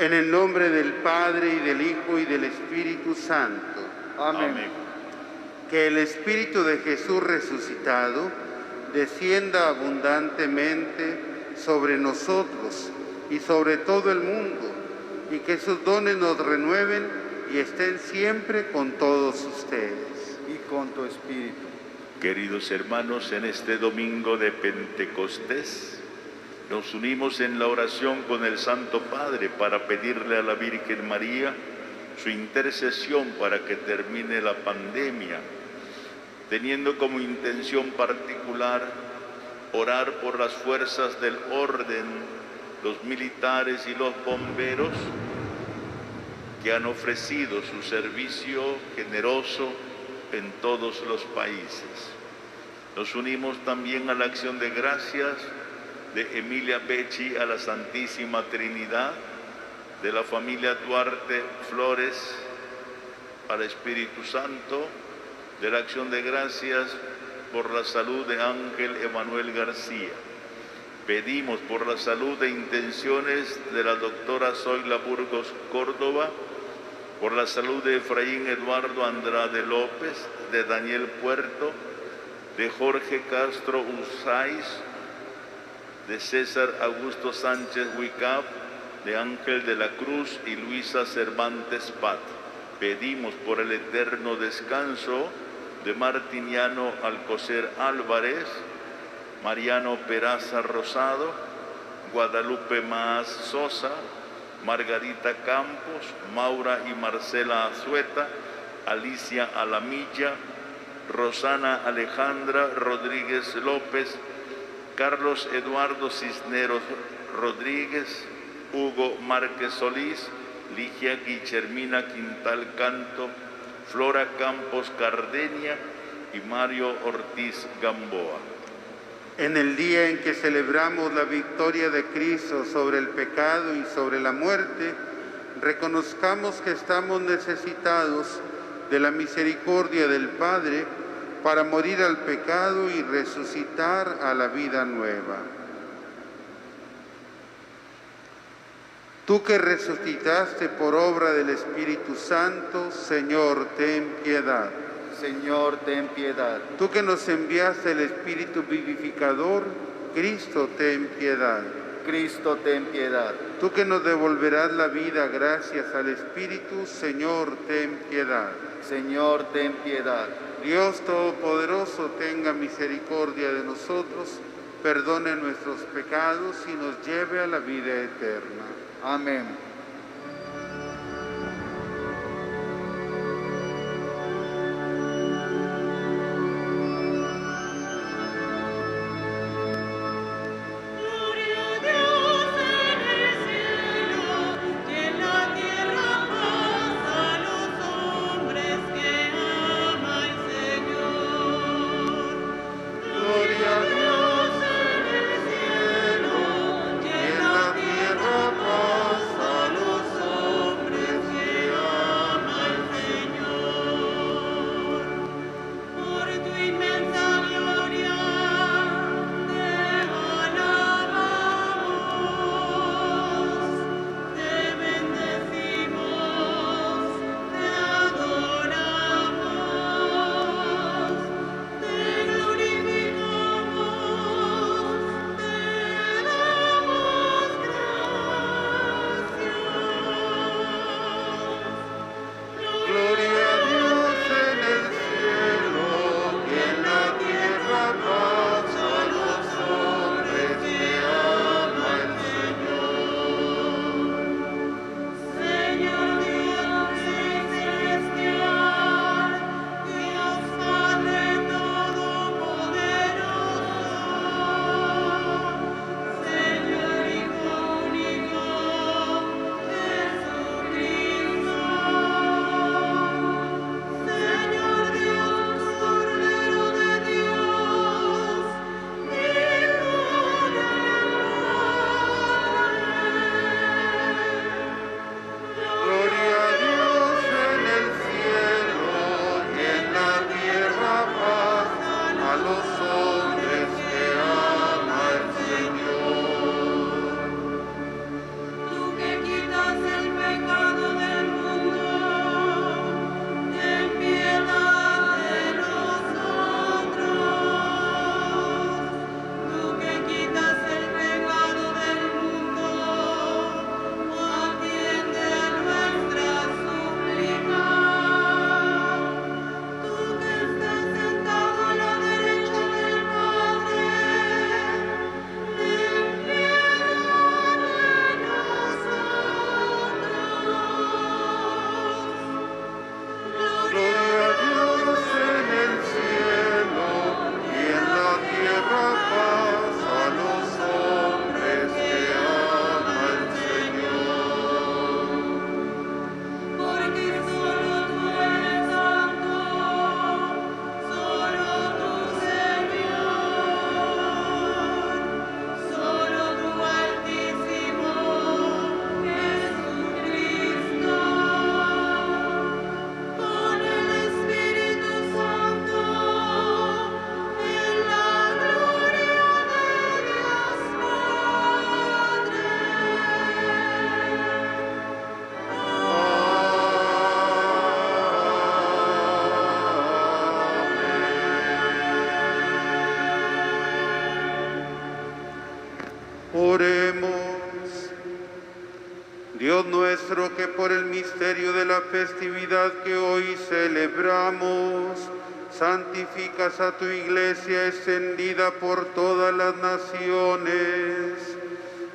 En el nombre del Padre, y del Hijo, y del Espíritu Santo. Amén. Que el Espíritu de Jesús resucitado descienda abundantemente sobre nosotros y sobre todo el mundo, y que sus dones nos renueven y estén siempre con todos ustedes. Y con tu espíritu. Queridos hermanos, en este domingo de Pentecostés, nos unimos en la oración con el Santo Padre para pedirle a la Virgen María su intercesión para que termine la pandemia, teniendo como intención particular orar por las fuerzas del orden, los militares y los bomberos que han ofrecido su servicio generoso en todos los países. Nos unimos también a la acción de gracias de Emilia Becci a la Santísima Trinidad, de la familia Duarte Flores al Espíritu Santo, de la acción de gracias por la salud de Ángel Emanuel García. Pedimos por la salud e intenciones de la doctora Zoila Burgos Córdoba, por la salud de Efraín Eduardo Andrade López, de Daniel Puerto, de Jorge Castro Usáis, de César Augusto Sánchez Huicap, de Ángel de la Cruz y Luisa Cervantes Pat. Pedimos por el eterno descanso de Martiniano Alcocer Álvarez, Mariano Peraza Rosado, Guadalupe Maas Sosa, Margarita Campos, Maura y Marcela Azueta, Alicia Alamilla, Rosana Alejandra Rodríguez López, Carlos Eduardo Cisneros Rodríguez, Hugo Márquez Solís, Ligia Guillermina Quintal Canto, Flora Campos Cardenia y Mario Ortiz Gamboa. En el día en que celebramos la victoria de Cristo sobre el pecado y sobre la muerte, reconozcamos que estamos necesitados de la misericordia del Padre para morir al pecado y resucitar a la vida nueva. Tú que resucitaste por obra del Espíritu Santo, Señor, ten piedad. Señor, ten piedad. Tú que nos enviaste el Espíritu vivificador, Cristo, ten piedad. Cristo, ten piedad. Tú que nos devolverás la vida gracias al Espíritu, Señor, ten piedad. Señor, ten piedad. Dios Todopoderoso, tenga misericordia de nosotros, perdone nuestros pecados y nos lleve a la vida eterna. Amén. Gloria a Dios en el cielo, y en la tierra paz a que hoy celebramos, santificas a tu Iglesia extendida por todas las naciones.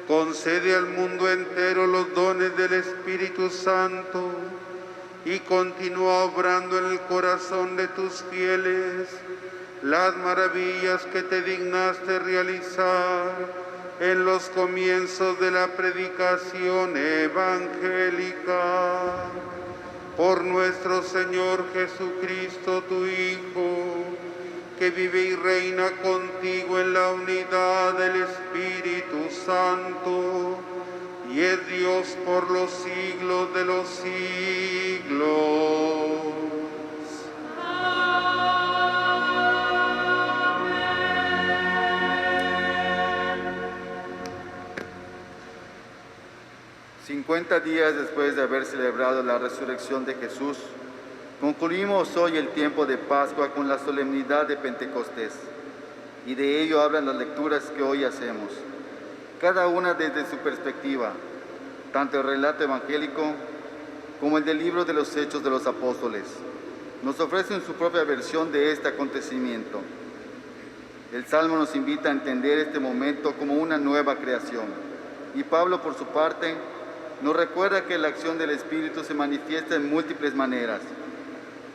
Concede al mundo entero los dones del Espíritu Santo y continúa obrando en el corazón de tus fieles las maravillas que te dignaste realizar en los comienzos de la predicación evangélica. Por nuestro Señor Jesucristo, tu Hijo, que vive y reina contigo en la unidad del Espíritu Santo, y es Dios por los siglos de los siglos. Amén. 50 días después de haber celebrado la resurrección de Jesús, concluimos hoy el tiempo de Pascua con la solemnidad de Pentecostés, y de ello hablan las lecturas que hoy hacemos, cada una desde su perspectiva, tanto el relato evangélico como el del libro de los Hechos de los Apóstoles. Nos ofrecen su propia versión de este acontecimiento. El Salmo nos invita a entender este momento como una nueva creación, y Pablo, por su parte, nos recuerda que la acción del Espíritu se manifiesta en múltiples maneras,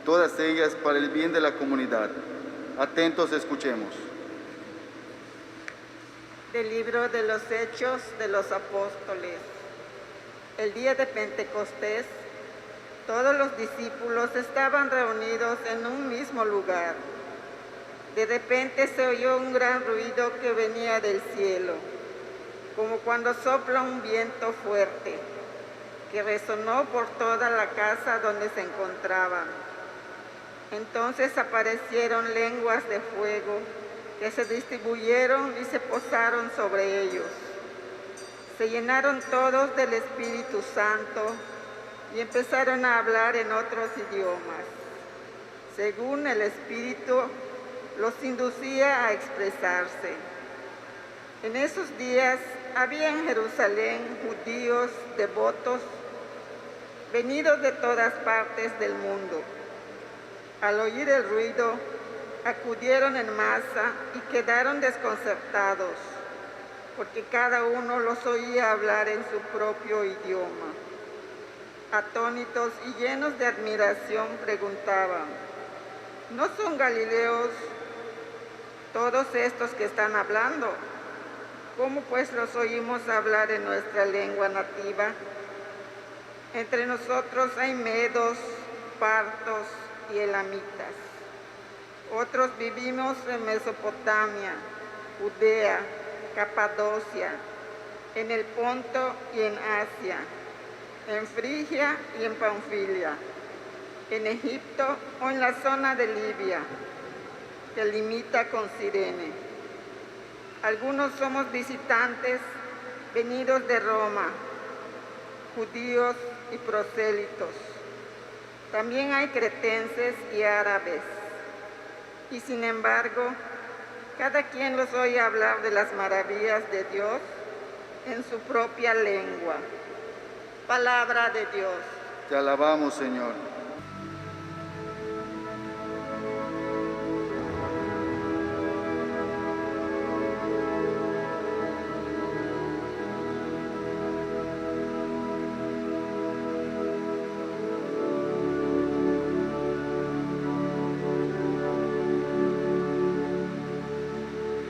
todas ellas para el bien de la comunidad. Atentos, escuchemos. Del libro de los Hechos de los Apóstoles. El día de Pentecostés, todos los discípulos estaban reunidos en un mismo lugar. De repente se oyó un gran ruido que venía del cielo, como cuando sopla un viento fuerte, que resonó por toda la casa donde se encontraban. Entonces aparecieron lenguas de fuego que se distribuyeron y se posaron sobre ellos. Se llenaron todos del Espíritu Santo y empezaron a hablar en otros idiomas, según el Espíritu los inducía a expresarse. En esos días había en Jerusalén judíos devotos venidos de todas partes del mundo. Al oír el ruido, acudieron en masa y quedaron desconcertados, porque cada uno los oía hablar en su propio idioma. Atónitos y llenos de admiración preguntaban: ¿no son galileos todos estos que están hablando? ¿Cómo pues los oímos hablar en nuestra lengua nativa? Entre nosotros hay medos, partos y elamitas. Otros vivimos en Mesopotamia, Judea, Capadocia, en el Ponto y en Asia, en Frigia y en Panfilia, en Egipto o en la zona de Libia, que limita con Cirene. Algunos somos visitantes venidos de Roma, judíos y prosélitos. También hay cretenses y árabes. Y sin embargo, cada quien los oye hablar de las maravillas de Dios en su propia lengua. Palabra de Dios. Te alabamos, Señor.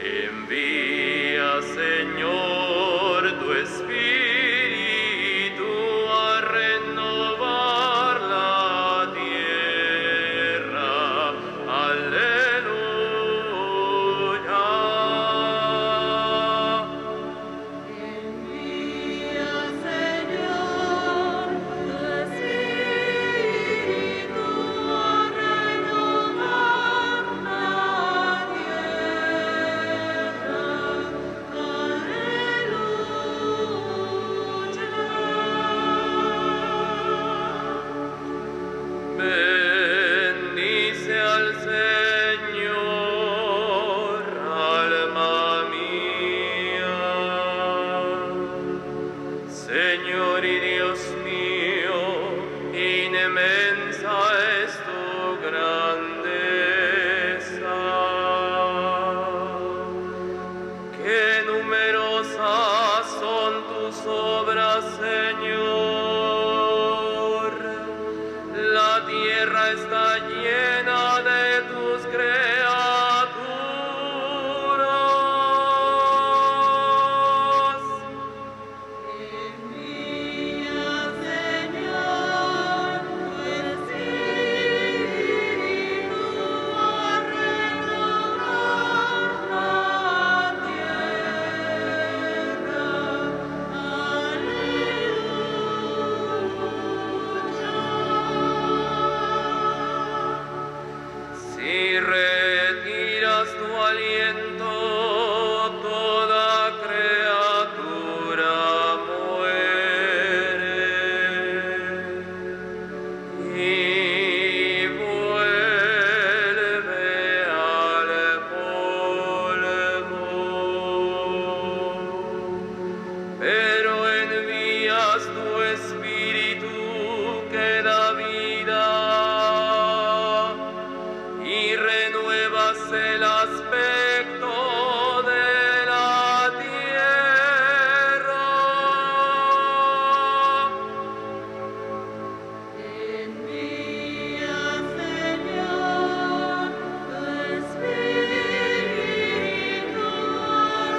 Envía, Señor, tu Espíritu a renovar la tierra está llena de tus criaturas. Envía, Señor, tu Espíritu a renovar la tierra. Si retiras tu aliento, toda criatura muere y vuelve al polvo. Pero envías tu Espíritu que da vida y renuevas el aspecto de la tierra. Envía, Señor, tu Espíritu a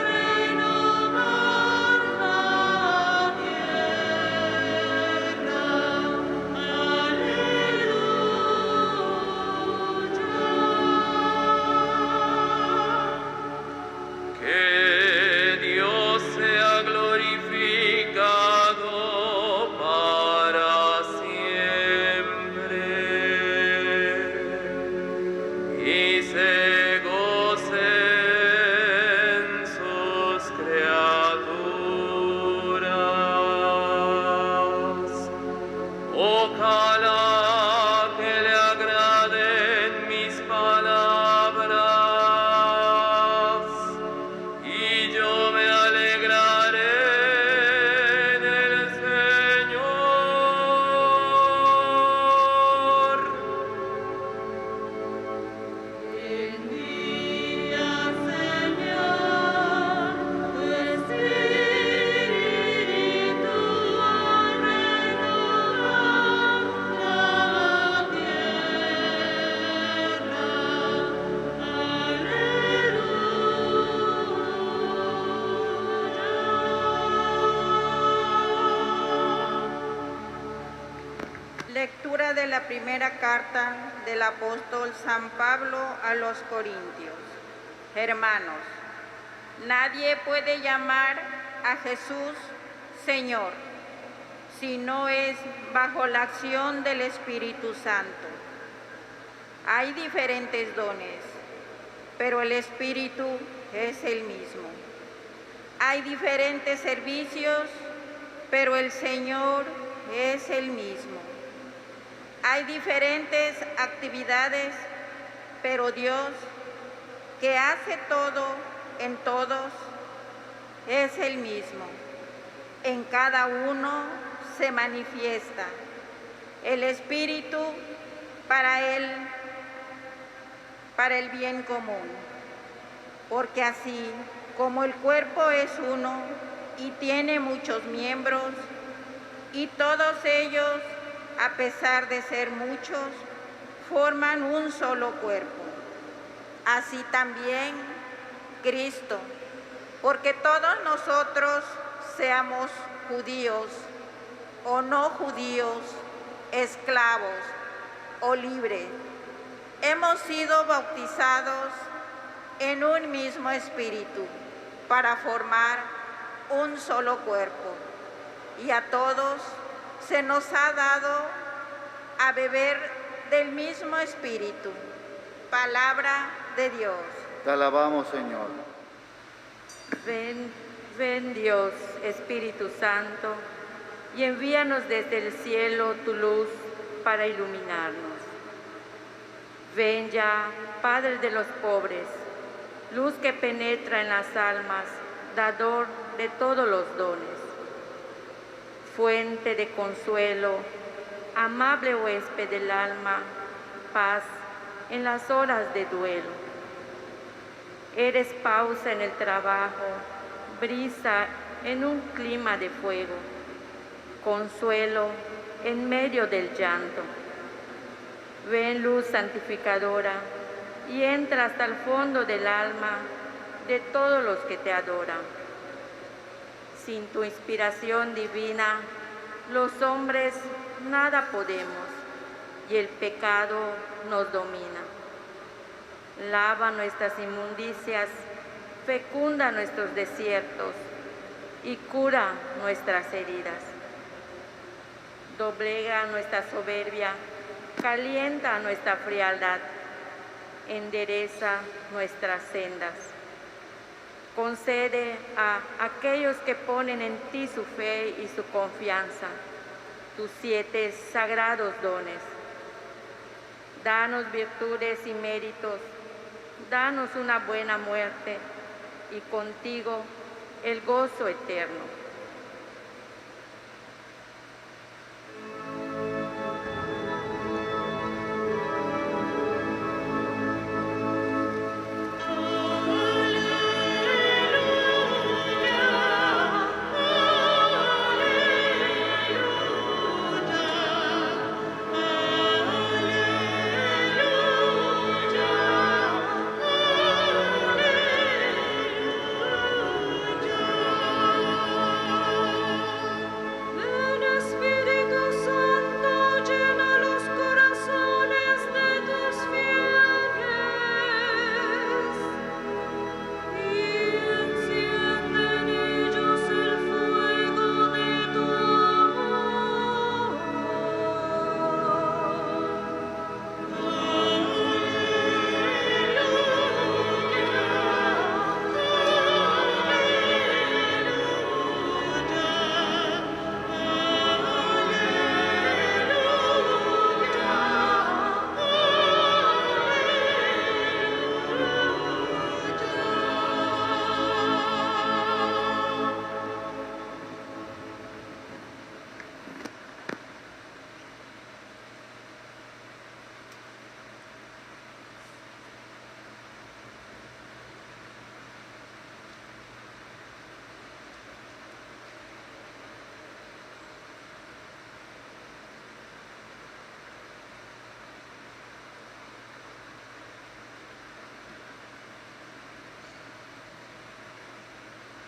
renovar la tierra. Que Dios sea glorificado para siempre y se gocen sus criaturas. Ojalá que le agraden mis palabras y yo me alegraré en el Señor. Envía, Señor, tu Espíritu a renovar la tierra. Lectura de la primera carta del apóstol San Pablo a los Corintios. Hermanos, nadie puede llamar a Jesús Señor si no es bajo la acción del Espíritu Santo. Hay diferentes dones, pero el Espíritu es el mismo. Hay diferentes servicios, pero el Señor es el mismo. Hay diferentes actividades, pero Dios, que hace todo en todos, es el mismo. En cada uno se manifiesta el Espíritu para el bien común. Porque así como el cuerpo es uno y tiene muchos miembros, y todos ellos, a pesar de ser muchos, forman un solo cuerpo. Así también Cristo, porque todos nosotros, seamos judíos o no judíos, esclavos o libres, hemos sido bautizados en un mismo espíritu para formar un solo cuerpo. Y a todos se nos ha dado a beber del mismo espíritu. Palabra de Dios. Te alabamos, Señor. Ven Dios, Espíritu Santo, y envíanos desde el cielo tu luz para iluminarnos. Ven ya, Padre de los pobres, luz que penetra en las almas, dador de todos los dones. Fuente de consuelo, amable huésped del alma, paz en las horas de duelo. Eres pausa en el trabajo, brisa en un clima de fuego, consuelo en medio del llanto. Ven luz santificadora y entra hasta el fondo del alma de todos los que te adoran. Sin tu inspiración divina, los hombres nada podemos y el pecado nos domina. Lava nuestras inmundicias, fecunda nuestros desiertos y cura nuestras heridas. Doblega nuestra soberbia, calienta nuestra frialdad, endereza nuestras sendas. Concede a aquellos que ponen en ti su fe y su confianza tus 7 sagrados dones. Danos virtudes y méritos, danos una buena muerte y contigo el gozo eterno.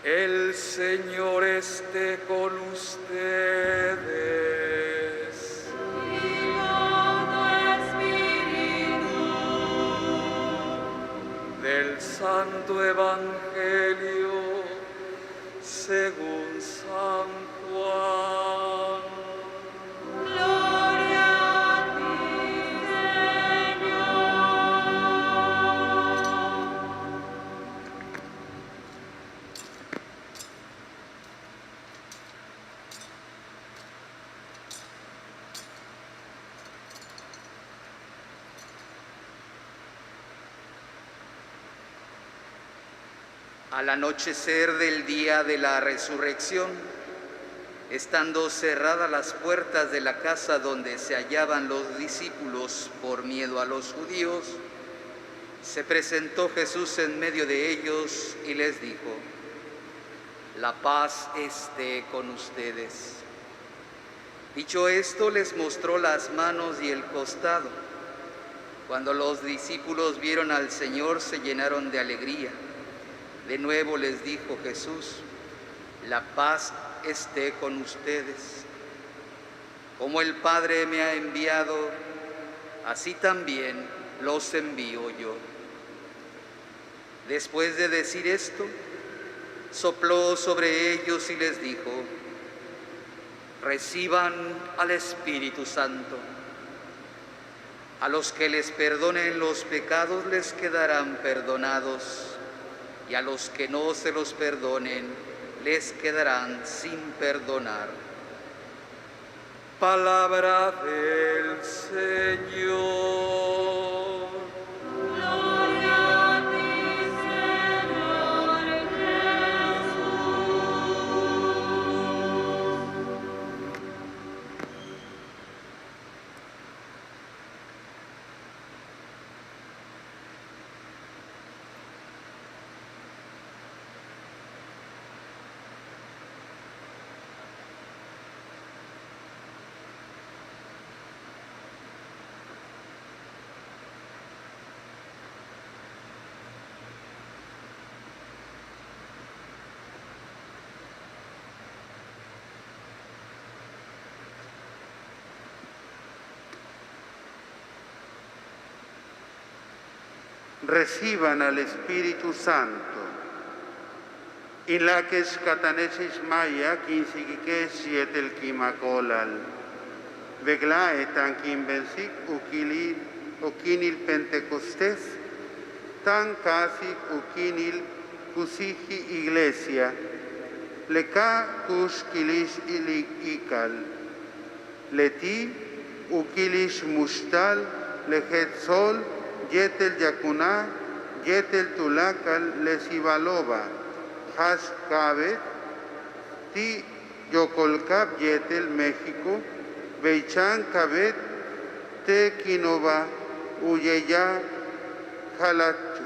El Señor esté con ustedes. Y todo espíritu Del Santo Evangelio según San Juan. gloria a ti, Señor. Al anochecer del día de la resurrección, estando cerradas las puertas de la casa donde se hallaban los discípulos por miedo a los judíos, se presentó Jesús en medio de ellos y les dijo: la paz esté con ustedes. Dicho esto, les mostró las manos y el costado. Cuando los discípulos vieron al Señor, se llenaron de alegría. De nuevo les dijo Jesús: la paz esté con ustedes. Como el Padre me ha enviado, así también los envío yo. Después de decir esto, sopló sobre ellos y les dijo: reciban al Espíritu Santo. A los que les perdonen los pecados les quedarán perdonados, y a los que no se los perdonen les quedarán sin perdonar. Palabra del Señor. Gloria a ti, Señor Jesús. reciban al Espíritu Santo. Inlaques catanesis maya, quinsiquiques yetel kimacolal. Veglae tan quinbensic uquinil Pentecostés, tan casi uquinil cusiji iglesia, leca cus quilish ical, leti uquilish mustal, lejet sol, yetel yacuná, yetel tulacal, lesivalova, has cabet, ti yocolcap yetel México, beichan cabet, te quinova, uyeya, jalacho.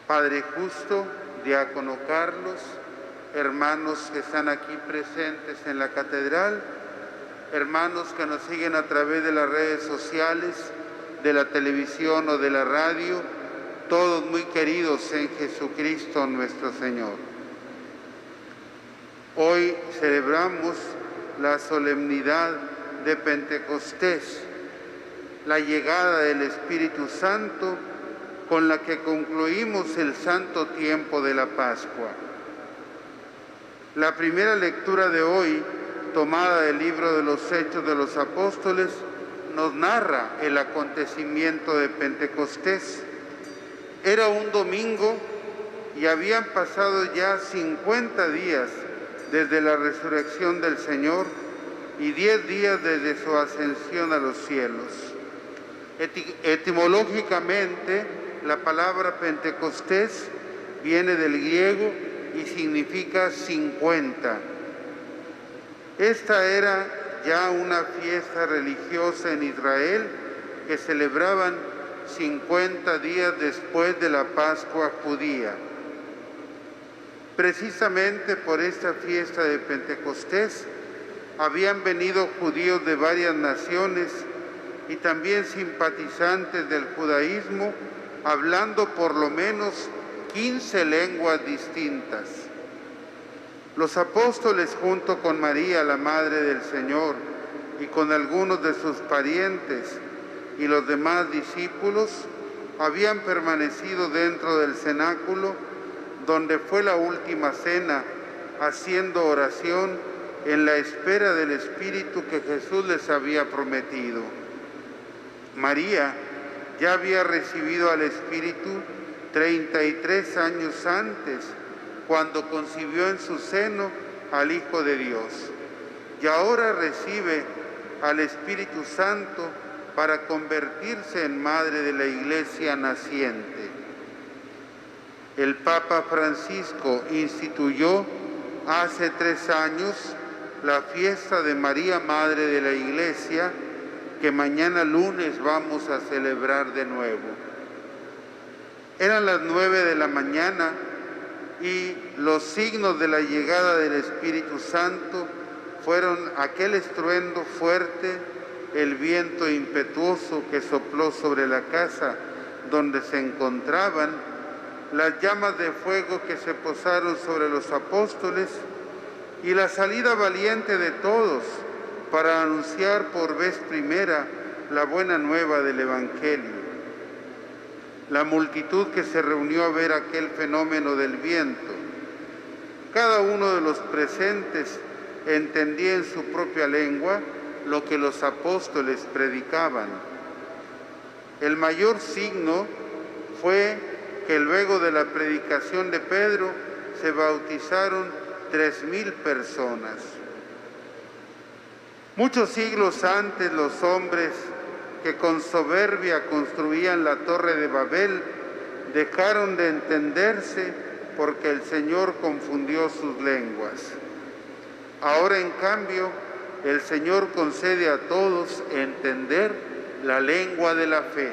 Padre justo, diácono Carlos, hermanos que están aquí presentes en la catedral, hermanos que nos siguen a través de las redes sociales, de la televisión o de la radio, todos muy queridos en Jesucristo nuestro Señor. Hoy celebramos la solemnidad de Pentecostés, la llegada del Espíritu Santo con la que concluimos el santo tiempo de la Pascua. La primera lectura de hoy, tomada del libro de los Hechos de los Apóstoles, nos narra el acontecimiento de Pentecostés. Era un domingo y habían pasado ya 50 días desde la resurrección del Señor y 10 días desde su ascensión a los cielos. Etimológicamente, la palabra Pentecostés viene del griego y significa 50. Esta era ya una fiesta religiosa en Israel que celebraban 50 días después de la Pascua judía. Precisamente por esta fiesta de Pentecostés habían venido judíos de varias naciones y también simpatizantes del judaísmo, hablando por lo menos 15 lenguas distintas. Los apóstoles, junto con María, la Madre del Señor, y con algunos de sus parientes y los demás discípulos, habían permanecido dentro del cenáculo, donde fue la última cena, haciendo oración en la espera del Espíritu que Jesús les había prometido. María ya había recibido al Espíritu 33 años antes, cuando concibió en su seno al Hijo de Dios, y ahora recibe al Espíritu Santo para convertirse en madre de la Iglesia naciente. El Papa Francisco instituyó hace 3 años la fiesta de María, Madre de la Iglesia, que mañana lunes vamos a celebrar de nuevo. Eran las 9 de la mañana y los signos de la llegada del Espíritu Santo fueron aquel estruendo fuerte, el viento impetuoso que sopló sobre la casa donde se encontraban, las llamas de fuego que se posaron sobre los apóstoles y la salida valiente de todos para anunciar por vez primera la buena nueva del Evangelio. La multitud que se reunió a ver aquel fenómeno del viento. Cada uno de los presentes entendía en su propia lengua lo que los apóstoles predicaban. El mayor signo fue que luego de la predicación de Pedro se bautizaron 3,000 personas. Muchos siglos antes, los hombres que con soberbia construían la torre de Babel dejaron de entenderse porque el Señor confundió sus lenguas. Ahora, en cambio, el Señor concede a todos entender la lengua de la fe.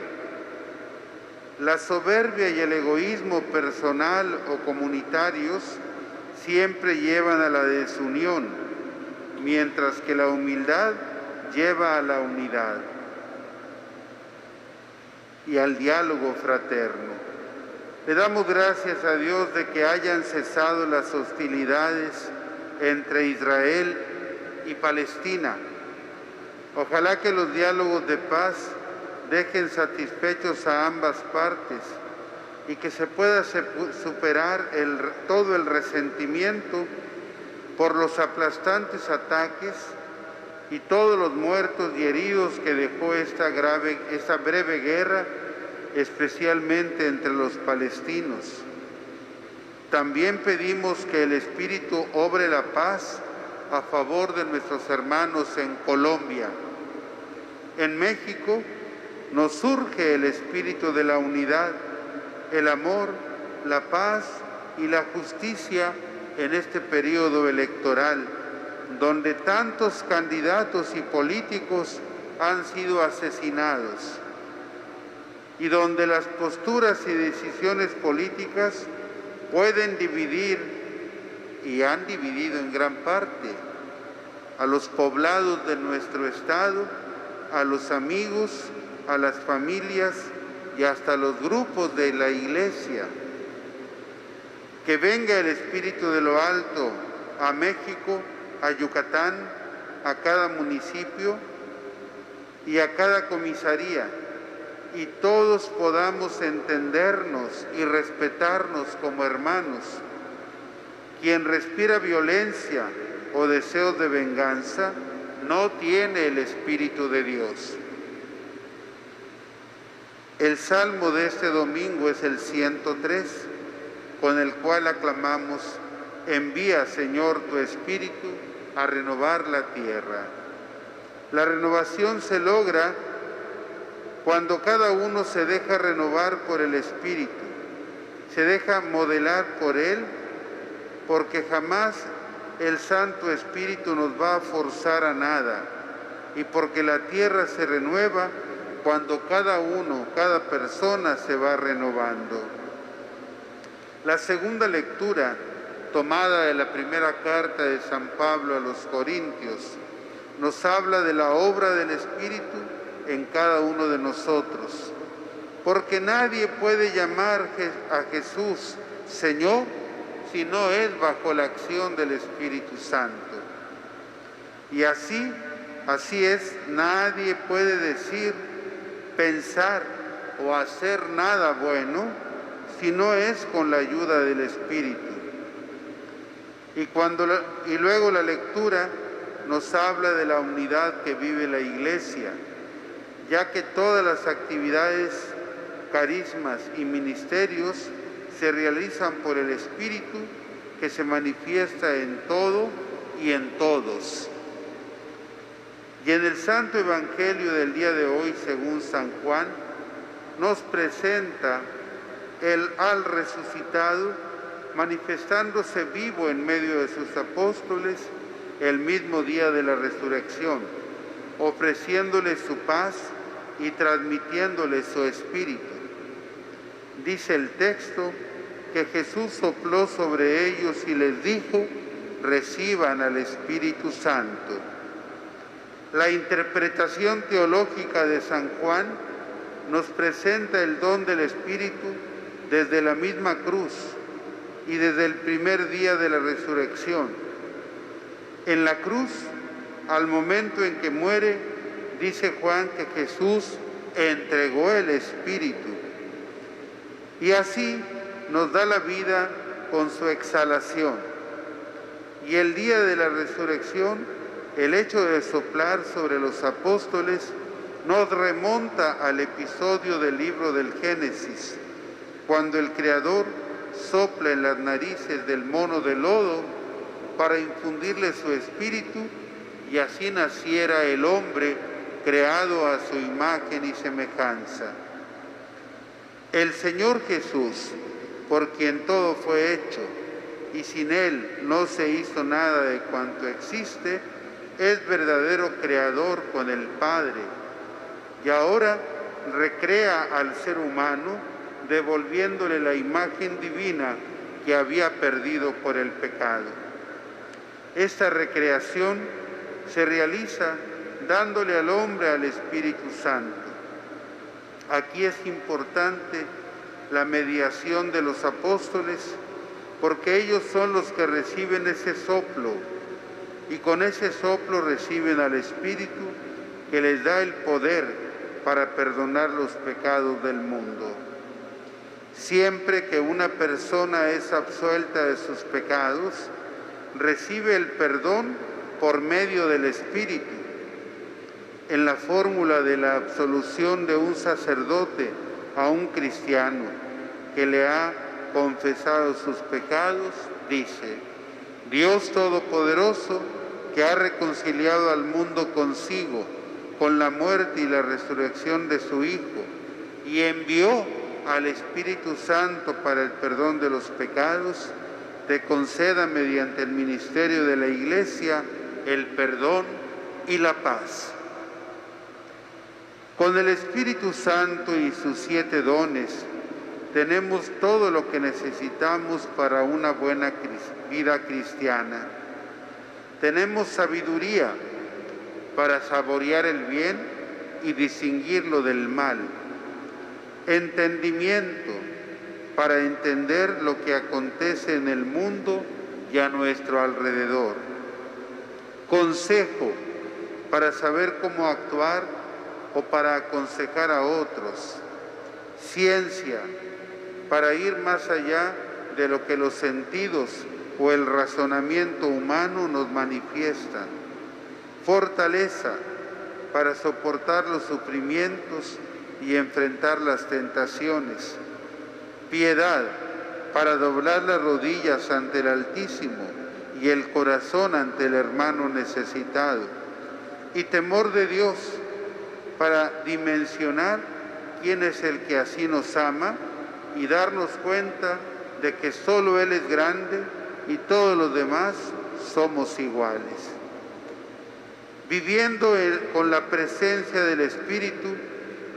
La soberbia y el egoísmo personal o comunitarios siempre llevan a la desunión, mientras que la humildad lleva a la unidad y al diálogo fraterno. Le damos gracias a Dios de que hayan cesado las hostilidades entre Israel y Palestina. Ojalá que los diálogos de paz dejen satisfechos a ambas partes y que se pueda superar todo el resentimiento por los aplastantes ataques y todos los muertos y heridos que dejó esta breve guerra, especialmente entre los palestinos. También pedimos que el Espíritu obre la paz a favor de nuestros hermanos en Colombia. En México nos surge el espíritu de la unidad, el amor, la paz y la justicia en este periodo electoral, donde tantos candidatos y políticos han sido asesinados y donde las posturas y decisiones políticas pueden dividir y han dividido en gran parte a los poblados de nuestro estado, a los amigos, a las familias y hasta a los grupos de la iglesia. Que venga el Espíritu de lo alto a México, a Yucatán, a cada municipio y a cada comisaría, y todos podamos entendernos y respetarnos como hermanos. Quien respira violencia o deseos de venganza no tiene el Espíritu de Dios. El salmo de este domingo es el 103, con el cual aclamamos: envía, Señor, tu Espíritu a renovar la tierra. La renovación se logra cuando cada uno se deja renovar por el Espíritu, se deja modelar por Él, porque jamás el Santo Espíritu nos va a forzar a nada, y porque la tierra se renueva cuando cada uno, cada persona se va renovando. La segunda lectura, tomada de la primera carta de San Pablo a los Corintios, nos habla de la obra del Espíritu en cada uno de nosotros, porque nadie puede llamar a Jesús Señor si no es bajo la acción del Espíritu Santo. Y así es, nadie puede decir, pensar o hacer nada bueno si no es con la ayuda del Espíritu. Y luego la lectura nos habla de la unidad que vive la Iglesia, ya que todas las actividades, carismas y ministerios se realizan por el Espíritu que se manifiesta en todo y en todos. Y en el Santo Evangelio del día de hoy, según San Juan, nos presenta al resucitado manifestándose vivo en medio de sus apóstoles el mismo día de la resurrección, ofreciéndoles su paz y transmitiéndoles su espíritu. Dice el texto que Jesús sopló sobre ellos y les dijo: reciban al Espíritu Santo. La interpretación teológica de San Juan nos presenta el don del Espíritu desde la misma cruz y desde el primer día de la resurrección. En la cruz, al momento en que muere, dice Juan que Jesús entregó el Espíritu y así nos da la vida con su exhalación. Y el día de la resurrección, el hecho de soplar sobre los apóstoles nos remonta al episodio del libro del Génesis, cuando el Creador sopla en las narices del mono de lodo para infundirle su espíritu y así naciera el hombre creado a su imagen y semejanza. El Señor Jesús, por quien todo fue hecho y sin Él no se hizo nada de cuanto existe, es verdadero creador con el Padre y ahora recrea al ser humano devolviéndole la imagen divina que había perdido por el pecado. Esta recreación se realiza dándole al hombre al Espíritu Santo. Aquí es importante la mediación de los apóstoles, porque ellos son los que reciben ese soplo, y con ese soplo reciben al Espíritu que les da el poder para perdonar los pecados del mundo. Siempre que una persona es absuelta de sus pecados, recibe el perdón por medio del Espíritu. En la fórmula de la absolución de un sacerdote a un cristiano que le ha confesado sus pecados, dice: Dios Todopoderoso, que ha reconciliado al mundo consigo con la muerte y la resurrección de su Hijo, y envió al Espíritu Santo para el perdón de los pecados, te conceda mediante el ministerio de la Iglesia el perdón y la paz. Con el Espíritu Santo y sus 7 dones, tenemos todo lo que necesitamos para una buena vida cristiana. Tenemos sabiduría para saborear el bien y distinguirlo del mal. Entendimiento para entender lo que acontece en el mundo y a nuestro alrededor. Consejo para saber cómo actuar o para aconsejar a otros. Ciencia para ir más allá de lo que los sentidos o el razonamiento humano nos manifiestan. Fortaleza para soportar los sufrimientos y enfrentar las tentaciones. Piedad para doblar las rodillas ante el Altísimo y el corazón ante el hermano necesitado. Y temor de Dios para dimensionar quién es el que así nos ama y darnos cuenta de que solo Él es grande y todos los demás somos iguales. Viviendo con la presencia del Espíritu,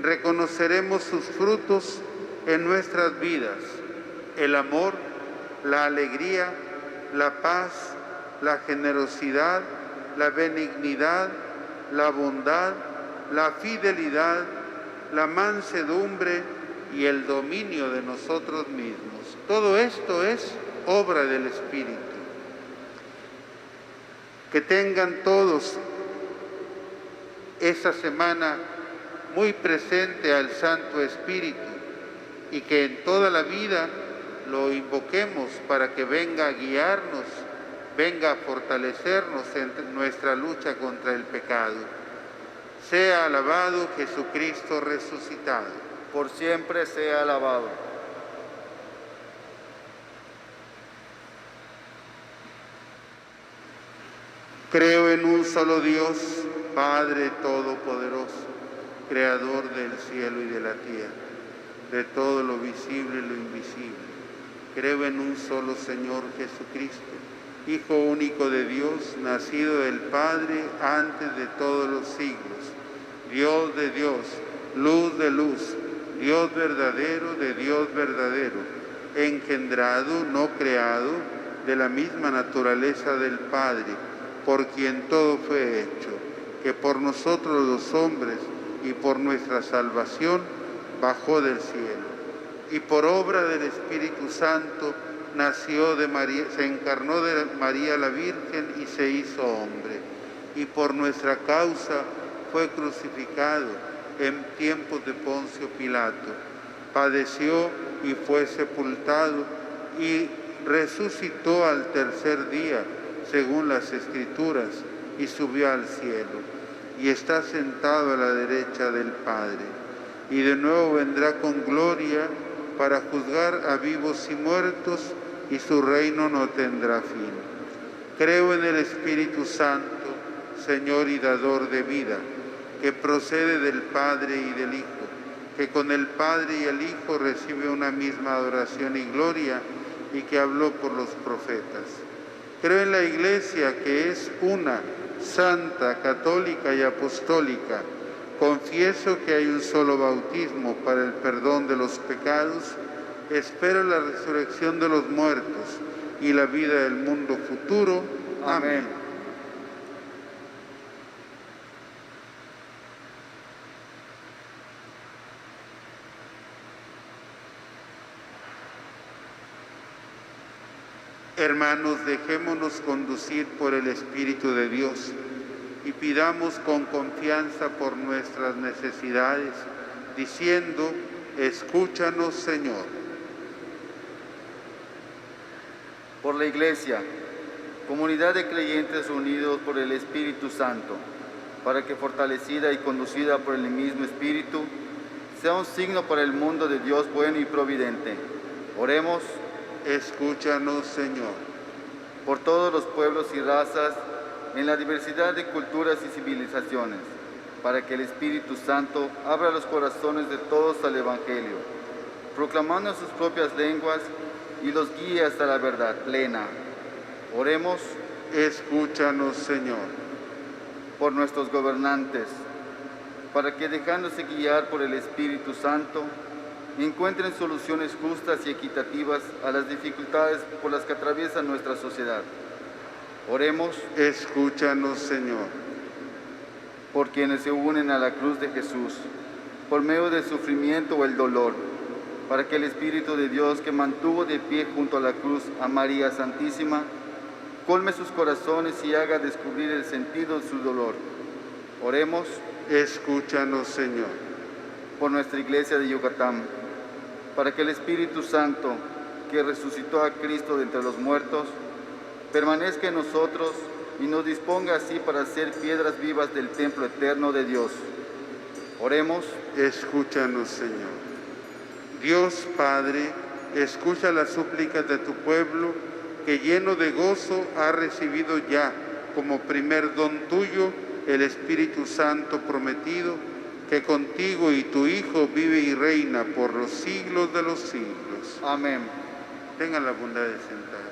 reconoceremos sus frutos en nuestras vidas: el amor, la alegría, la paz, la generosidad, la benignidad, la bondad, la fidelidad, la mansedumbre y el dominio de nosotros mismos. Todo esto es obra del Espíritu. Que tengan todos esta semana muy presente al Santo Espíritu y que en toda la vida lo invoquemos para que venga a guiarnos, venga a fortalecernos en nuestra lucha contra el pecado. Sea alabado Jesucristo resucitado. Por siempre sea alabado. Creo en un solo Dios, Padre Todopoderoso, Creador del cielo y de la tierra, de todo lo visible y lo invisible. Creo en un solo Señor Jesucristo, Hijo único de Dios, nacido del Padre antes de todos los siglos, Dios de Dios, luz de luz, Dios verdadero de Dios verdadero, engendrado, no creado, de la misma naturaleza del Padre, por quien todo fue hecho, que por nosotros los hombres y por nuestra salvación bajó del cielo, y por obra del Espíritu Santo nació de María, se encarnó de María la Virgen y se hizo hombre, y por nuestra causa fue crucificado en tiempos de Poncio Pilato, padeció y fue sepultado y resucitó al tercer día, según las Escrituras, y subió al cielo, y está sentado a la derecha del Padre, y de nuevo vendrá con gloria para juzgar a vivos y muertos, y su reino no tendrá fin. Creo en el Espíritu Santo, Señor y dador de vida, que procede del Padre y del Hijo, que con el Padre y el Hijo recibe una misma adoración y gloria, y que habló por los profetas. Creo en la Iglesia, que es una, santa, católica y apostólica. Confieso que hay un solo bautismo para el perdón de los pecados. Espero la resurrección de los muertos y la vida del mundo futuro. Amén. Hermanos, dejémonos conducir por el Espíritu de Dios y pidamos con confianza por nuestras necesidades, diciendo, escúchanos, Señor. Por la Iglesia, comunidad de creyentes unidos por el Espíritu Santo, para que fortalecida y conducida por el mismo Espíritu, sea un signo para el mundo de Dios bueno y providente. Oremos. Escúchanos, Señor. Por todos los pueblos y razas, en la diversidad de culturas y civilizaciones, para que el Espíritu Santo abra los corazones de todos al Evangelio, proclamando en sus propias lenguas y los guíe hasta la verdad plena. Oremos. Escúchanos, Señor. Por nuestros gobernantes, para que dejándose guiar por el Espíritu Santo, encuentren soluciones justas y equitativas a las dificultades por las que atraviesa nuestra sociedad. Oremos. Escúchanos, Señor. Por quienes se unen a la cruz de Jesús, por medio del sufrimiento o el dolor, para que el Espíritu de Dios que mantuvo de pie junto a la cruz a María Santísima, colme sus corazones y haga descubrir el sentido de su dolor. Oremos. Escúchanos, Señor. Por nuestra Iglesia de Yucatán, para que el Espíritu Santo, que resucitó a Cristo de entre los muertos, permanezca en nosotros y nos disponga así para ser piedras vivas del templo eterno de Dios. Oremos. Escúchanos, Señor. Dios Padre, escucha las súplicas de tu pueblo, que lleno de gozo ha recibido ya como primer don tuyo el Espíritu Santo prometido, que contigo y tu Hijo vive y reina por los siglos de los siglos. Amén. Tengan la bondad de sentarse.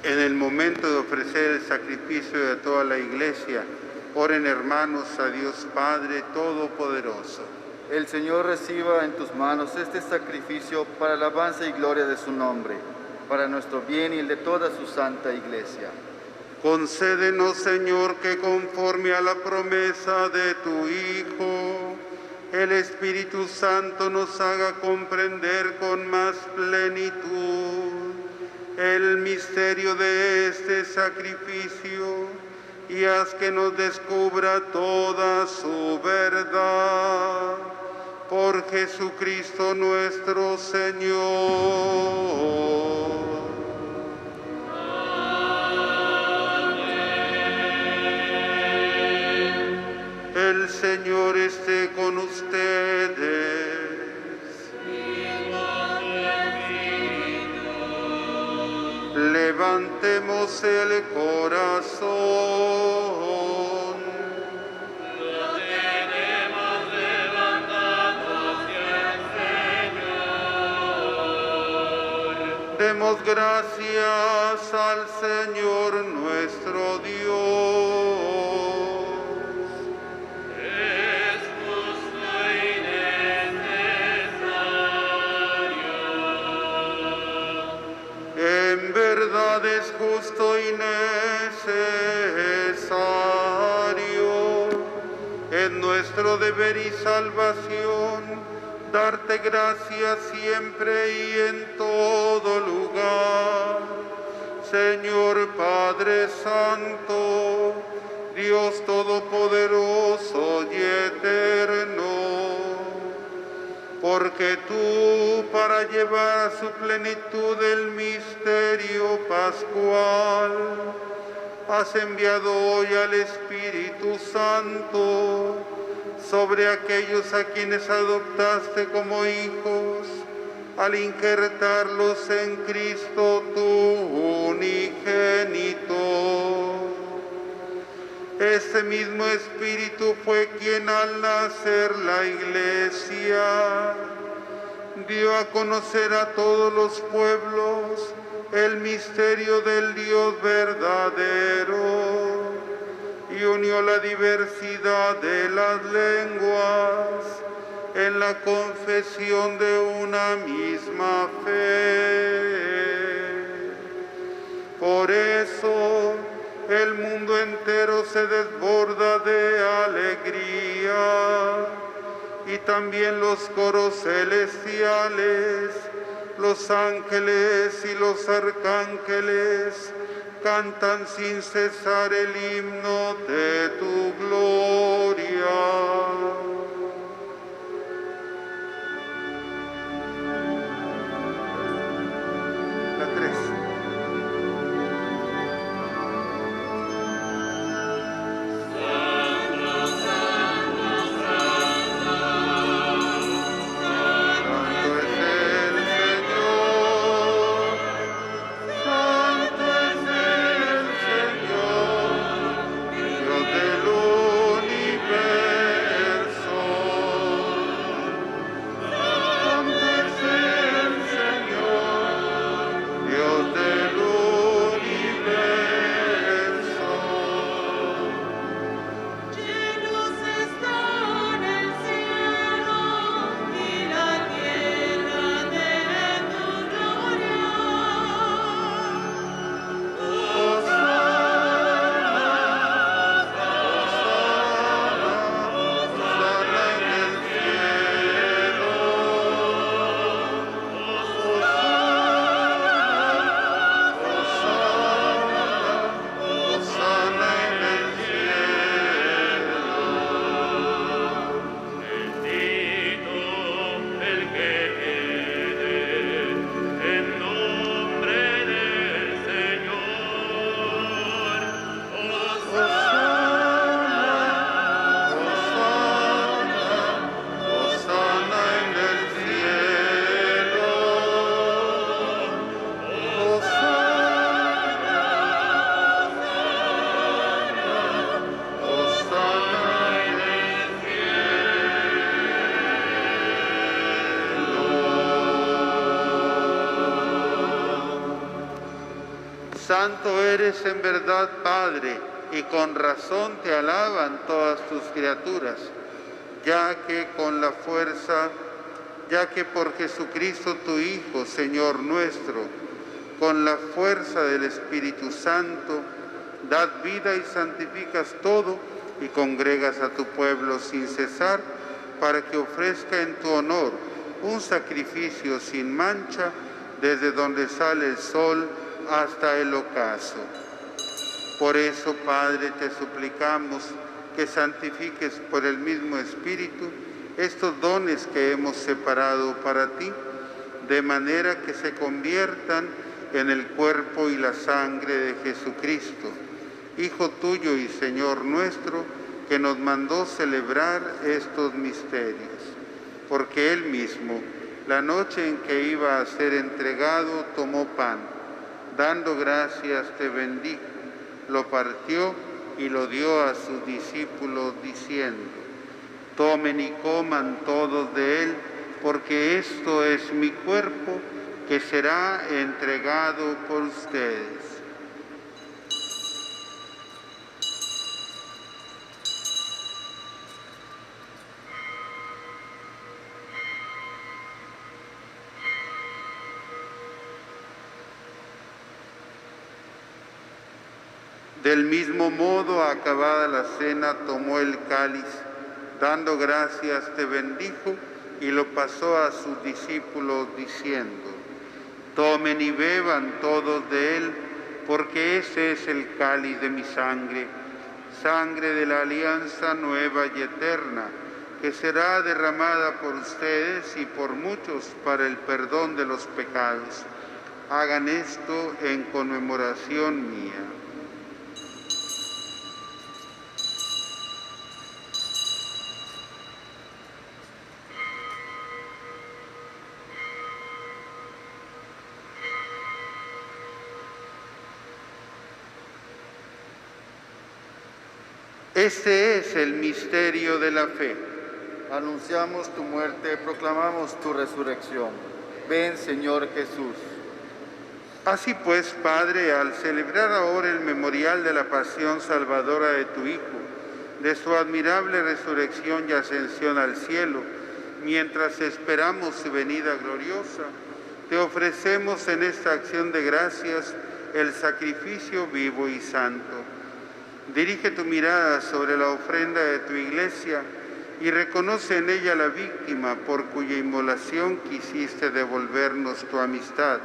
En el momento de ofrecer el sacrificio de toda la Iglesia, oren hermanos a Dios Padre Todopoderoso. El Señor reciba en tus manos este sacrificio para alabanza y gloria de su nombre, para nuestro bien y el de toda su santa Iglesia. Concédenos, Señor, que conforme a la promesa de tu Hijo, el Espíritu Santo nos haga comprender con más plenitud el misterio de este sacrificio y haz que nos descubra toda su verdad. Por Jesucristo nuestro Señor. El Señor esté con ustedes. Levantemos el corazón. Lo tenemos levantado hacia el Señor. Demos gracias al Señor nuestro Dios. Es justo y necesario. En verdad es justo y necesario, es nuestro deber y salvación, darte gracias siempre y en todo lugar. Señor Padre Santo, Dios Todopoderoso y Eterno, porque tú, para llevar a su plenitud el misterio pascual, has enviado hoy al Espíritu Santo sobre aquellos a quienes adoptaste como hijos, al injertarlos en Cristo tu unigénito. Este mismo Espíritu fue quien al nacer la Iglesia dio a conocer a todos los pueblos el misterio del Dios verdadero y unió la diversidad de las lenguas en la confesión de una misma fe. Por eso, el mundo entero se desborda de alegría y también los coros celestiales, los ángeles y los arcángeles cantan sin cesar el himno de tu gloria. La 3. Santo es el Señor, Dios del universo. Santo eres en verdad, Padre, y con razón te alaban todas tus criaturas, ya que por Jesucristo tu Hijo, Señor nuestro, con la fuerza del Espíritu Santo, das vida y santificas todo y congregas a tu pueblo sin cesar para que ofrezca en tu honor un sacrificio sin mancha desde donde sale el sol hasta el ocaso. Por eso, Padre, te suplicamos que santifiques por el mismo Espíritu estos dones que hemos separado para ti, de manera que se conviertan en el cuerpo y la sangre de Jesucristo, Hijo tuyo y Señor nuestro, que nos mandó celebrar estos misterios. Porque Él mismo, la noche en que iba a ser entregado, tomó pan, dando gracias te bendijo, lo partió y lo dio a sus discípulos diciendo: tomen y coman todos de él, porque esto es mi cuerpo que será entregado por ustedes. Del mismo modo, acabada la cena, tomó el cáliz, dando gracias te bendijo y lo pasó a sus discípulos diciendo: tomen y beban todos de él, porque ese es el cáliz de mi sangre, sangre de la alianza nueva y eterna, que será derramada por ustedes y por muchos para el perdón de los pecados. Hagan esto en conmemoración mía. Este es el misterio de la fe. Anunciamos tu muerte, proclamamos tu resurrección. Ven, Señor Jesús. Así pues, Padre, al celebrar ahora el memorial de la pasión salvadora de tu Hijo, de su admirable resurrección y ascensión al cielo, mientras esperamos su venida gloriosa, te ofrecemos en esta acción de gracias el sacrificio vivo y santo. Dirige tu mirada sobre la ofrenda de tu Iglesia y reconoce en ella la víctima por cuya inmolación quisiste devolvernos tu amistad,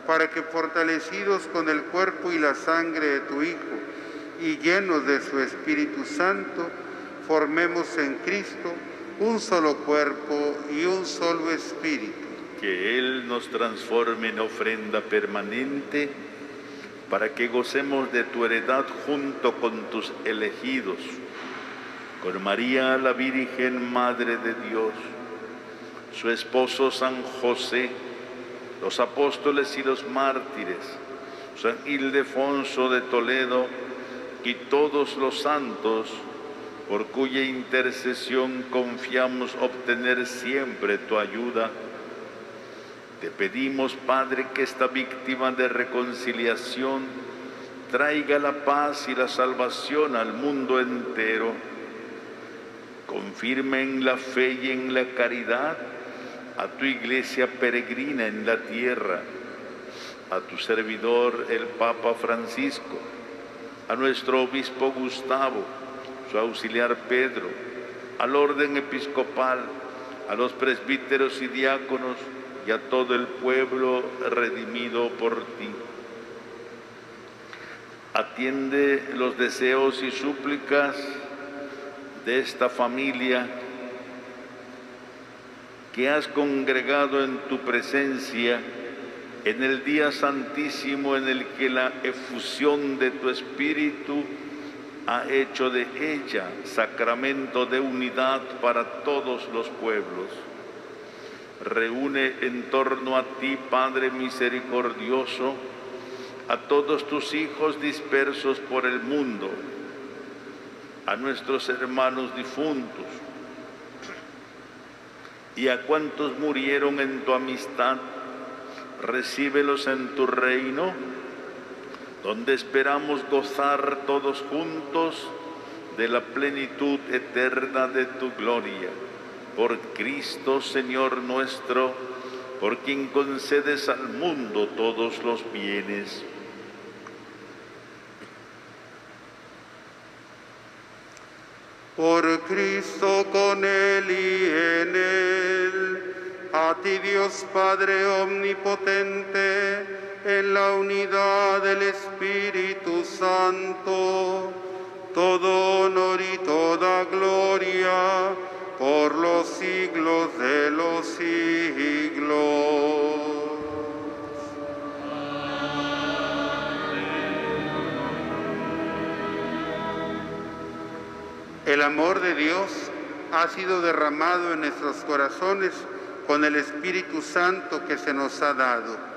para que fortalecidos con el cuerpo y la sangre de tu Hijo y llenos de su Espíritu Santo, formemos en Cristo un solo cuerpo y un solo espíritu. Que Él nos transforme en ofrenda permanente, para que gocemos de tu heredad junto con tus elegidos, con María la Virgen, Madre de Dios, su esposo San José, los apóstoles y los mártires, San Ildefonso de Toledo y todos los santos, por cuya intercesión confiamos obtener siempre tu ayuda. Te pedimos, Padre, que esta víctima de reconciliación traiga la paz y la salvación al mundo entero. Confirma en la fe y en la caridad a tu Iglesia peregrina en la tierra, a tu servidor el Papa Francisco, a nuestro obispo Gustavo, su auxiliar Pedro, al orden episcopal, a los presbíteros y diáconos, y a todo el pueblo redimido por ti. Atiende los deseos y súplicas de esta familia que has congregado en tu presencia en el día santísimo en el que la efusión de tu Espíritu ha hecho de ella sacramento de unidad para todos los pueblos. Reúne en torno a ti, Padre misericordioso, a todos tus hijos dispersos por el mundo, a nuestros hermanos difuntos y a cuantos murieron en tu amistad. Recíbelos en tu reino donde esperamos gozar todos juntos de la plenitud eterna de tu gloria. Por Cristo, Señor nuestro, por quien concedes al mundo todos los bienes. Por Cristo, con Él y en Él, a ti Dios Padre omnipotente, en la unidad del Espíritu Santo, todo honor y toda gloria por los siglos de los siglos. El amor de Dios ha sido derramado en nuestros corazones con el Espíritu Santo que se nos ha dado.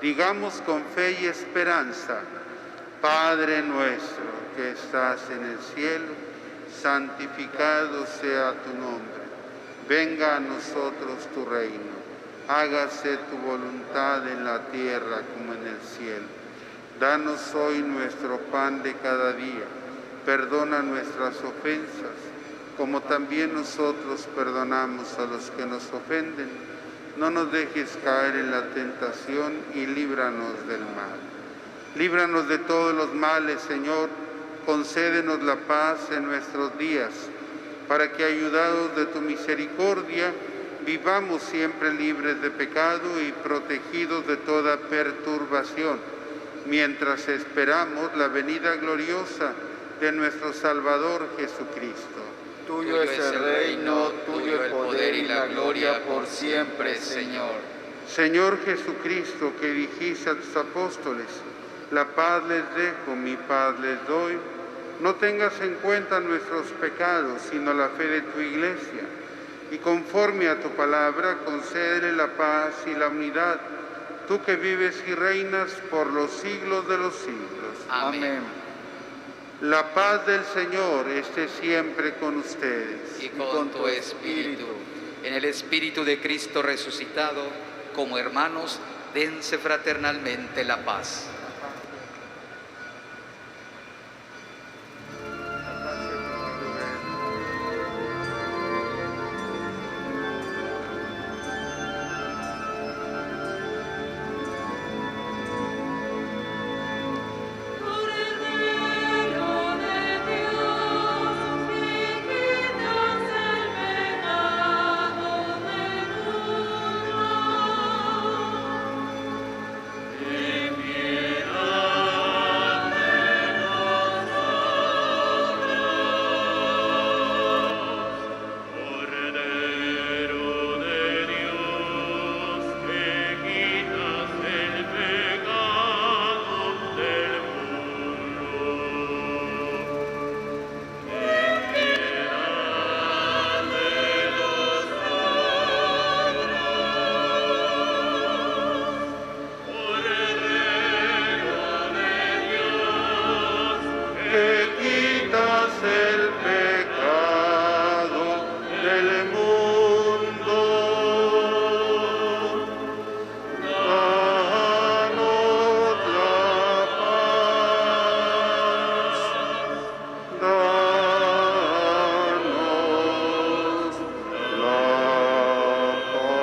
Digamos con fe y esperanza: Padre nuestro que estás en el cielo, santificado sea tu nombre. Venga a nosotros tu reino. Hágase tu voluntad en la tierra como en el cielo. Danos hoy nuestro pan de cada día. Perdona nuestras ofensas, como también nosotros perdonamos a los que nos ofenden. No nos dejes caer en la tentación y líbranos del mal. Líbranos de todos los males, Señor. Concédenos la paz en nuestros días, para que, ayudados de tu misericordia, vivamos siempre libres de pecado y protegidos de toda perturbación, mientras esperamos la venida gloriosa de nuestro Salvador Jesucristo. Tuyo es el reino, tuyo el poder y la gloria por siempre, Señor. Señor Jesucristo, que dijiste a tus apóstoles: la paz les dejo, mi paz les doy, no tengas en cuenta nuestros pecados, sino la fe de tu Iglesia, y conforme a tu palabra, concédele la paz y la unidad, tú que vives y reinas por los siglos de los siglos. Amén. La paz del Señor esté siempre con ustedes. Y con tu espíritu. En el Espíritu de Cristo resucitado, como hermanos, dense fraternalmente la paz. Cordero de Dios, que quitas el pecado del mundo, ten piedad de nosotros. Cordero de Dios, que quitas el pecado del mundo, ten piedad de nosotros. Cordero de Dios, Que quitas el pecado del mundo. Danos la paz. Danos la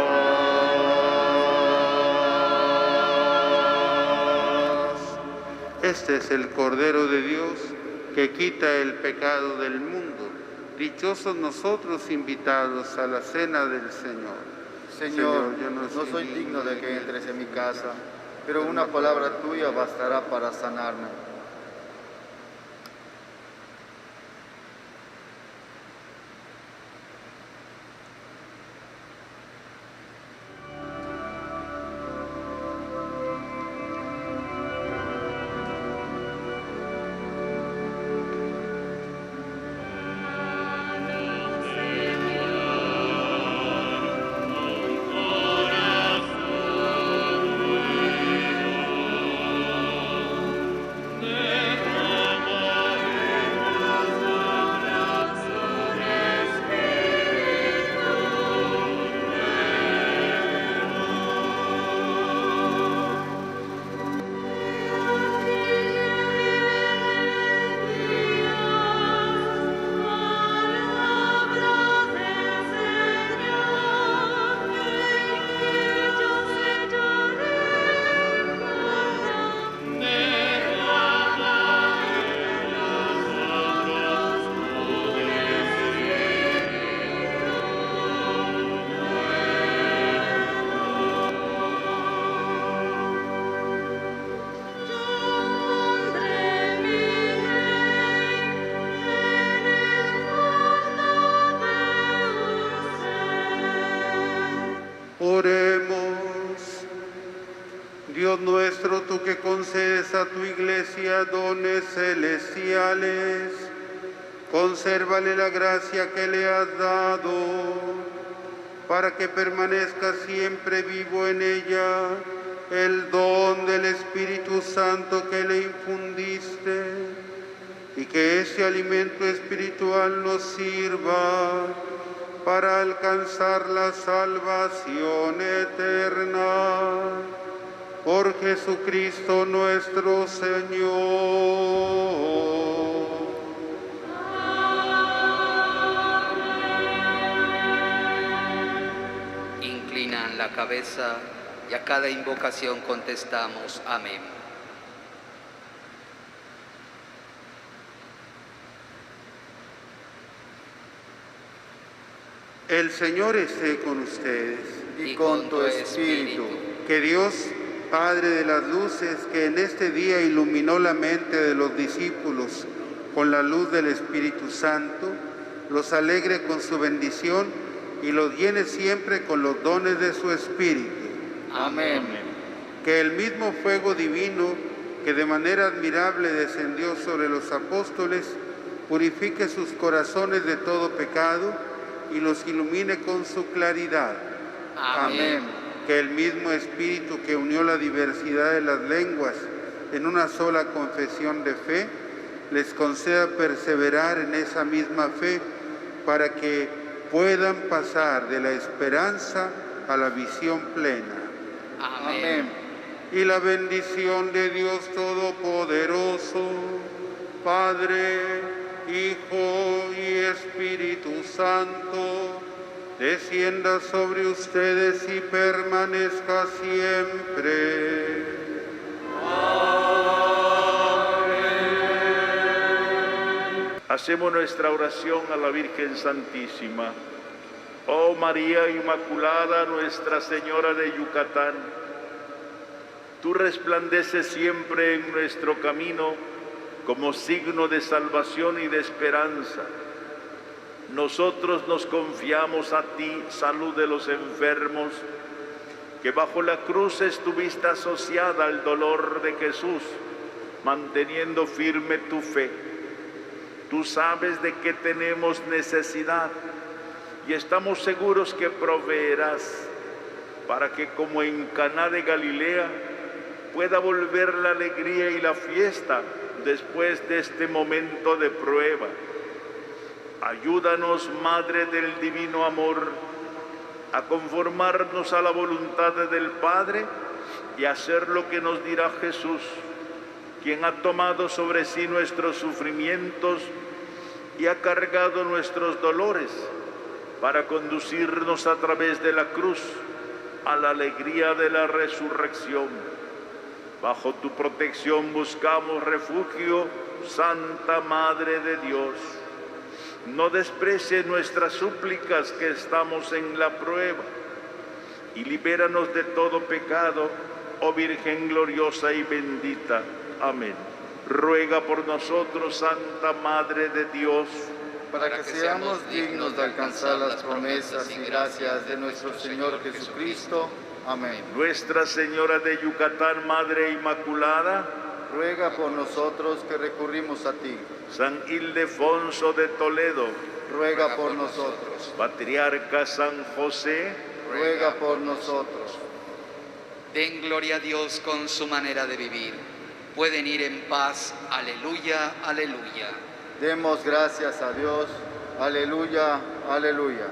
paz. Este es el Cordero de Dios que quita el pecado del mundo. Dichosos nosotros invitados a la cena del Señor. Señor, yo no soy digno de que entres en mi casa, pero una palabra tuya bastará para sanarme. de tu iglesia dones celestiales. Consérvale la gracia que le has dado, para que permanezca siempre vivo en ella el don del Espíritu Santo que le infundiste, y que ese alimento espiritual nos sirva para alcanzar la salvación eterna. Por Jesucristo nuestro Señor. Inclinan la cabeza y a cada invocación contestamos amén. El Señor esté con ustedes. Y con tu espíritu. Que Dios, Padre de las luces, que en este día iluminó la mente de los discípulos con la luz del Espíritu Santo, los alegre con su bendición y los llene siempre con los dones de su Espíritu. Amén. Que el mismo fuego divino que de manera admirable descendió sobre los apóstoles, purifique sus corazones de todo pecado y los ilumine con su claridad. Amén. Que el mismo Espíritu que unió la diversidad de las lenguas en una sola confesión de fe, les conceda perseverar en esa misma fe para que puedan pasar de la esperanza a la visión plena. Amén. Y la bendición de Dios Todopoderoso, Padre, Hijo y Espíritu Santo, descienda sobre ustedes y permanezca siempre. Hacemos nuestra oración a la Virgen Santísima. Oh María Inmaculada, Nuestra Señora de Yucatán, tú resplandeces siempre en nuestro camino como signo de salvación y de esperanza. Nosotros nos confiamos a ti, salud de los enfermos, que bajo la cruz estuviste asociada al dolor de Jesús, manteniendo firme tu fe. Tú sabes de qué tenemos necesidad y estamos seguros que proveerás para que, como en Caná de Galilea, pueda volver la alegría y la fiesta después de este momento de prueba. Ayúdanos, Madre del Divino Amor, a conformarnos a la voluntad del Padre y hacer lo que nos dirá Jesús, quien ha tomado sobre sí nuestros sufrimientos y ha cargado nuestros dolores para conducirnos a través de la cruz a la alegría de la resurrección. Bajo tu protección buscamos refugio, Santa Madre de Dios. No desprecies nuestras súplicas que estamos en la prueba y libéranos de todo pecado, oh Virgen gloriosa y bendita. Amén. Ruega por nosotros, Santa Madre de Dios, para que seamos dignos de alcanzar las promesas y gracias de nuestro Señor Jesucristo. Amén. Nuestra Señora de Yucatán, Madre Inmaculada, ruega por nosotros que recurrimos a ti. San Ildefonso de Toledo, ruega por nosotros. Patriarca San José, ruega por nosotros. Den gloria a Dios con su manera de vivir. Pueden ir en paz. Aleluya, aleluya. Demos gracias a Dios. Aleluya, aleluya.